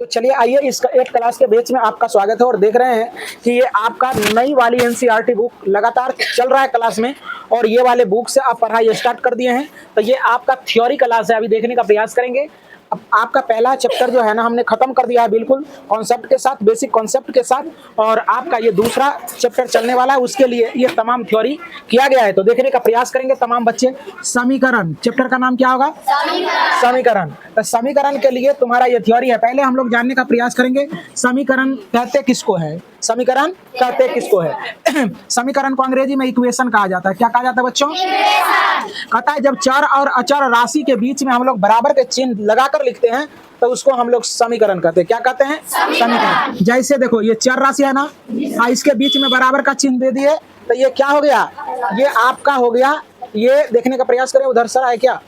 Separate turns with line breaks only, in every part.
तो चलिए आइए इस 8 क्लास के बैच में आपका स्वागत है और देख रहे हैं कि ये आपका नई वाली एनसीईआरटी बुक लगातार चल रहा है क्लास में और ये वाले बुक से आप पढ़ाई स्टार्ट कर दिए हैं। तो ये आपका थ्योरी क्लास है, अभी देखने का प्रयास करेंगे। अब आपका पहला चैप्टर जो है ना हमने खत्म कर दिया है बिल्कुल कॉन्सेप्ट के साथ, बेसिक कॉन्सेप्ट के साथ, और आपका ये दूसरा चैप्टर चलने वाला है, उसके लिए ये तमाम थ्योरी किया गया है। तो देखने का प्रयास करेंगे तमाम बच्चे। समीकरण चैप्टर का नाम क्या होगा? समीकरण। तो समीकरण के लिए तुम्हारा ये थ्योरी है। पहले हम लोग जानने का प्रयास करेंगे समीकरण कहते किसको है। समीकरण कहते किसको है? समीकरण को अंग्रेजी में इक्वेशन कहा जाता है। क्या कहा जाता है बच्चों? कहता है जब चर और अचर राशि के बीच में हम लोग बराबर के चिन्ह लगाकर लिखते हैं तो उसको हम लोग समीकरण कहते हैं। क्या कहते हैं? समीकरण। जैसे देखो ये चर राशि है ना, इसके बीच में बराबर का चिन्ह दे दिए तो ये क्या हो गया? ये आपका हो गया। ये देखने का प्रयास करें, उधर सर है क्या?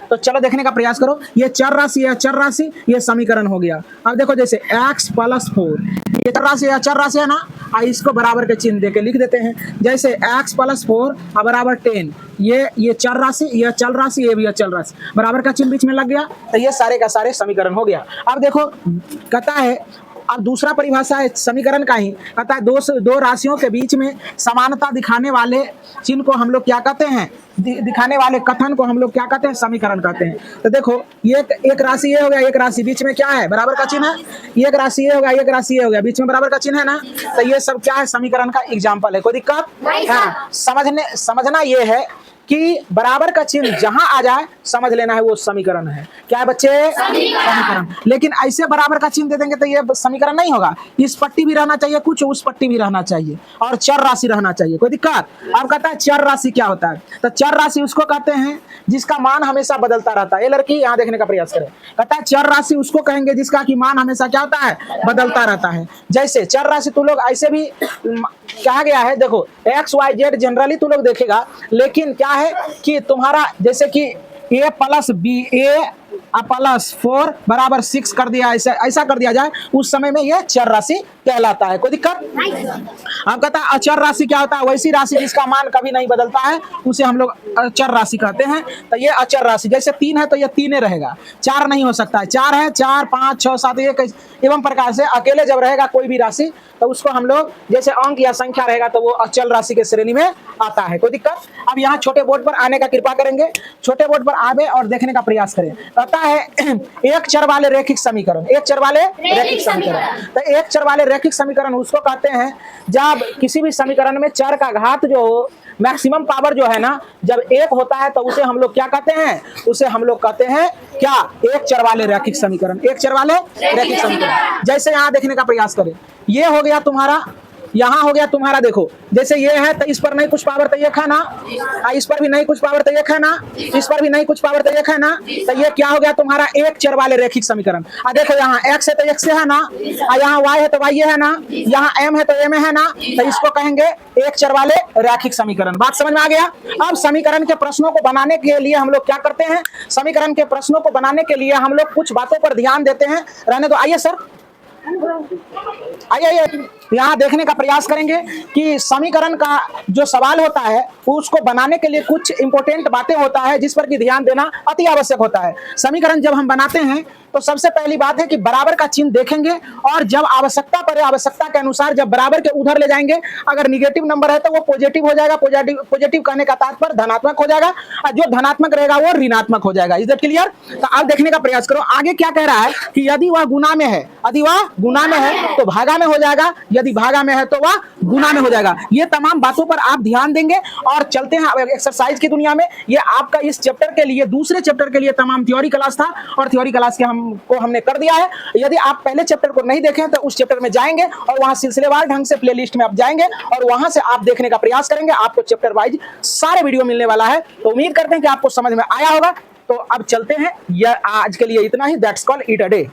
तो चलो देखने का प्रयास करो। ये चर राशि है, चर राशि, ये समीकरण हो गया। अब देखो जैसे x + 4, ये चर राशि है, चर राशि है ना, इसको बराबर के चिन्ह देके लिख देते हैं। जैसे x + 4 = 10, ये चर राशि, ये चल राशि, ये भी चल राशि, बराबर का चिन्ह बीच में लग गया तो ये सारे का सारे समीकरण हो गया। अब देखो कहता है, अब दूसरा परिभाषा है समीकरण का ही, कहता है दो राशियों के बीच में समानता दिखाने वाले चिन्ह को हम लोग क्या कहते हैं? दिखाने वाले कथन को हम लोग क्या कहते हैं? समीकरण कहते हैं। तो देखो ये एक राशि ये हो गया, एक राशि बीच में क्या है? बराबर का चिन्ह है। एक राशि ये हो गया, एक राशि ये हो गया, बीच में बराबर का चिन्ह है ना। तो ये सब क्या है? समीकरण का एग्जाम्पल है। कोई दिक्कत है? समझना ये है कि बराबर का चिन्ह जहां आ जाए समझ लेना है वो समीकरण है। क्या है बच्चे? समीकरण। लेकिन ऐसे बराबर का चिन्ह दे देंगे तो ये समीकरण नहीं होगा। इस पट्टी भी रहना चाहिए कुछ, उस पट्टी भी रहना चाहिए, और चर राशि रहना चाहिए। कोई दिक्कत? अब कहता है चर राशि क्या होता है? तो चर राशि उसको कहते हैं जिसका मान हमेशा बदलता रहता है। ये लड़की यहाँ देखने का प्रयास करे। कहता है चर राशि उसको कहेंगे जिसका कि मान हमेशा क्या होता है? बदलता रहता है। जैसे चर राशि तू लोग ऐसे भी कहा गया है, देखो XYZ जनरली तू लोग देखेगा, लेकिन क्या है कि तुम्हारा जैसे कि a + b, a + 4 = 6 कर दिया, ऐसा कर दिया जाए, उस समय में यह चर राशि कहलाता है। कोई दिक्कत? अब कहता है अचर राशि क्या होता है? वैसी राशि जिसका मान कभी नहीं बदलता है उसे हम लोग अचर राशि कहते हैं। तो ये अचर राशि, जैसे 3 है तो ये 3 रहेगा, 4 नहीं हो सकता है। 4 है, 4, 5, 6, 7 एवं प्रकार से अकेले जब रहेगा कोई भी राशि तो उसको हम लोग जैसे अंक या संख्या रहेगा तो वो अचल राशि के श्रेणी में आता है। कोई दिक्कत? अब यहाँ छोटे बोर्ड पर आने का कृपा करेंगे, छोटे बोर्ड पर आवे और देखने का प्रयास करें। कहता है एक चर वाले रैखिक समीकरण, एक चर वाले रैखिक समीकरण। तो एक चर वाले रैखिक समीकरण उसको कहते हैं जब किसी भी समीकरण में चर का घात जो हो, मैक्सिमम पावर जो है ना, जब 1 होता है तो उसे हम लोग क्या कहते हैं? उसे हम लोग कहते हैं क्या? एक चर वाले रैखिक समीकरण। एक चर वाले रैखिक समीकरण। जैसे यहाँ देखने का प्रयास करें, ये हो गया तुम्हारा, यहाँ हो गया तुम्हारा, देखो जैसे ये है तो इस पर नहीं कुछ पावर तो एक है ना, इस पर भी नहीं कुछ पावर तो एक है ना, इस पर भी नहीं कुछ पावर तो एक है ना। तो ये क्या हो गया तुम्हारा? एक चर वाले रैखिक समीकरण। देखो यहाँ x है तो x से है ना, यहाँ y है तो y है ना, यहाँ m है तो m है ना, तो इसको कहेंगे एक चर वाले रैखिक समीकरण। बात समझ में आ गया? अब समीकरण के प्रश्नों को बनाने के लिए हम लोग क्या करते हैं? समीकरण के प्रश्नों को बनाने के लिए हम लोग कुछ बातों पर ध्यान देते हैं। रहने दो, आइए सर, आइए यहाँ देखने का प्रयास करेंगे कि समीकरण का जो सवाल होता है उसको बनाने के लिए कुछ इंपॉर्टेंट बातें होता है जिस पर कि ध्यान देना अति आवश्यक होता है। समीकरण जब हम बनाते हैं तो सबसे पहली बात है कि बराबर का चिन्ह देखेंगे और जब आवश्यकता पड़े, आवश्यकता के अनुसार जब बराबर के उधर ले जाएंगे, अगर निगेटिव नंबर है तो वो पॉजिटिव हो जाएगा, पॉजिटिव कहने का तात्पर्य धनात्मक हो जाएगा, और जो धनात्मक रहेगा वो ऋणात्मक हो जाएगा। Is that clear? तो आप देखने का प्रयास करो आगे क्या कह रहा है कि यदि वह गुना में है, यदि वह गुना में है तो भागा में हो जाएगा, यदि भागा में है तो वह गुना में हो जाएगा। ये तमाम बातों पर आप ध्यान देंगे और चलते हैं एक्सरसाइज की दुनिया में। ये आपका इस चैप्टर के लिए, दूसरे चैप्टर के लिए तमाम थ्योरी क्लास था और थ्योरी क्लास के हमने कर दिया है। यदि आप पहले चैप्टर को नहीं देखें तो उस चैप्टर में जाएंगे और वहां सिलसिलेवार ढंग से प्लेलिस्ट में आप जाएंगे और वहां से आप देखने का प्रयास करेंगे। आपको चैप्टर वाइज सारे वीडियो मिलने वाला है। तो उम्मीद करते हैं कि आपको समझ में आया होगा। तो अब चलते हैं, यह आज के लिए इतना ही। That's call it a day.